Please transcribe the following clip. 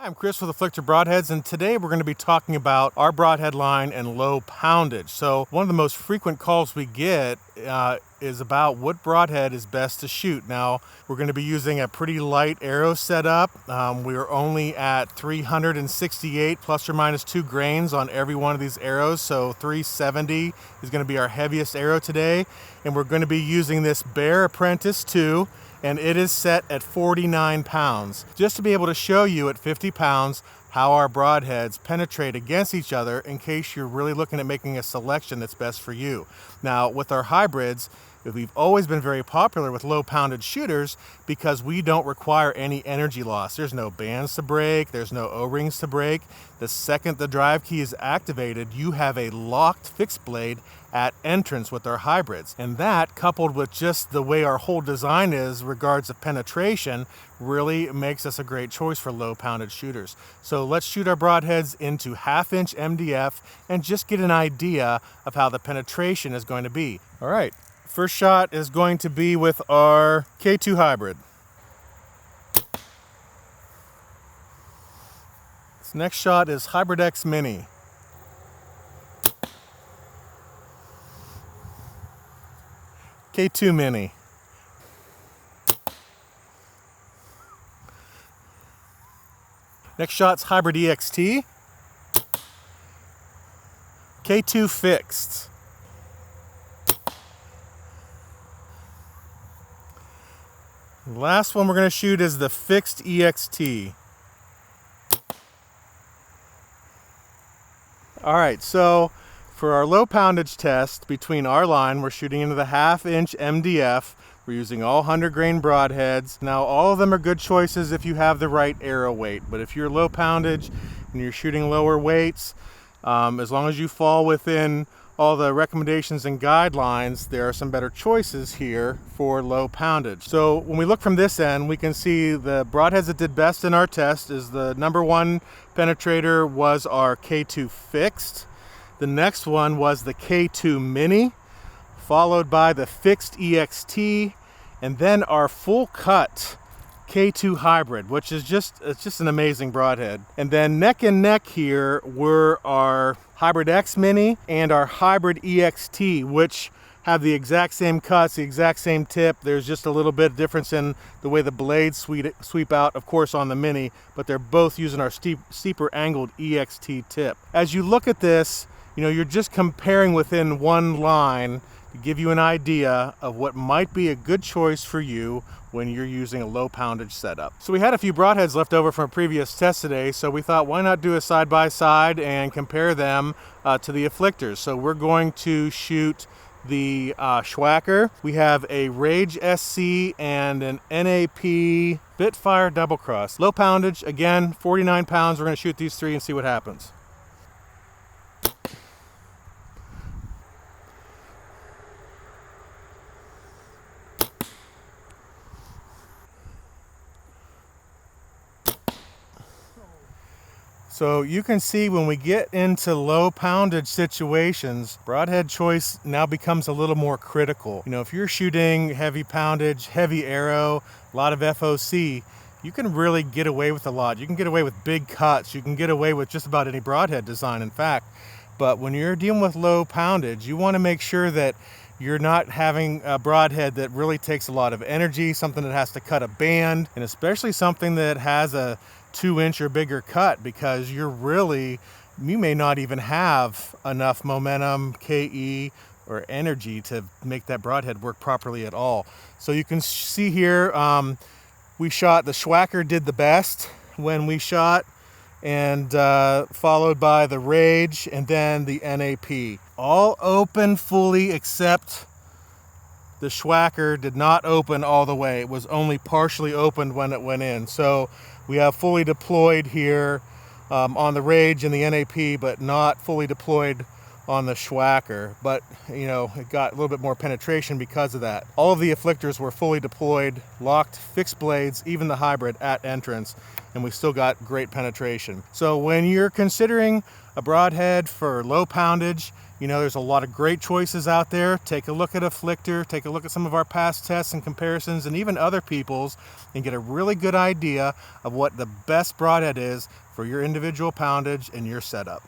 I'm Chris with Afflictor Broadheads, and today we're going to be talking about our broadhead line and low poundage. So one of the most frequent calls we get is about what broadhead is best to shoot. Now, we're going to be using a pretty light arrow setup. We're only at 368 plus or minus 2 grains on every one of these arrows, so 370 is going to be our heaviest arrow today. And we're going to be using this Bear Apprentice 2, and it is set at 49 pounds. Just to be able to show you at 50 pounds how our broadheads penetrate against each other in case you're really looking at making a selection that's best for you. Now, with our hybrids, we've always been very popular with low poundage shooters because we don't require any energy loss. There's no bands to break, there's no O-rings to break. The second the drive key is activated, you have a locked fixed blade at entrance with our hybrids. And that, coupled with just the way our whole design is regards to penetration, really makes us a great choice for low poundage shooters. So let's shoot our broadheads into 1/2 inch MDF and just get an idea of how the penetration is going to be. All right. First shot is going to be with our K2 hybrid. This next shot is Hybrid X Mini. K2 Mini. Next shot's Hybrid EXT. K2 Fixed. The last one we're going to shoot is the Fixed EXT. Alright, so for our low poundage test between our line, we're shooting into the 1/2 inch MDF. We're using all 100 grain broadheads. Now, all of them are good choices if you have the right arrow weight, but if you're low poundage and you're shooting lower weights, as long as you fall within all the recommendations and guidelines, there are some better choices here for low poundage. So when we look from this end, we can see the broadheads that did best in our test is the number one penetrator was our K2 Fixed. The next one was the K2 Mini, followed by the Fixed EXT, and then our full cut K2 hybrid, which is just an amazing broadhead. And then neck and neck here were our Hybrid X Mini and our Hybrid EXT, which have the exact same cuts, the exact same tip. There's just a little bit of difference in the way the blades sweep out, of course, on the Mini, but they're both using our steeper angled EXT tip. As you look at this, you're just comparing within one line to give you an idea of what might be a good choice for you when you're using a low poundage setup. So we had a few broadheads left over from a previous test today, so we thought why not do a side-by-side and compare them to the Afflictors. So we're going to shoot the Schwacker. We have a Rage SC and an NAP Bitfire double cross. Low poundage, again, 49 pounds. We're going to shoot these three and see what happens. So you can see when we get into low poundage situations, broadhead choice now becomes a little more critical. If you're shooting heavy poundage, heavy arrow, a lot of FOC, you can really get away with a lot. You can get away with big cuts. You can get away with just about any broadhead design, in fact. But when you're dealing with low poundage, you want to make sure that you're not having a broadhead that really takes a lot of energy, something that has to cut a band, and especially something that has a 2-inch or bigger cut, because you may not even have enough momentum, KE, or energy to make that broadhead work properly at all. So you can see here, we shot, the Schwacker did the best when we shot, and followed by the Rage and then the NAP. All open fully except the Schwacker did not open all the way. It was only partially opened when it went in. So we have fully deployed here on the Rage and the NAP, but not fully deployed on the Schwacker, but you know, it got a little bit more penetration because of that. All of the Afflictors were fully deployed, locked, fixed blades, even the hybrid at entrance, and we still got great penetration. So when you're considering a broadhead for low poundage, you know, there's a lot of great choices out there. Take a look at Afflictor, take a look at some of our past tests and comparisons, and even other people's, and get a really good idea of what the best broadhead is for your individual poundage and your setup.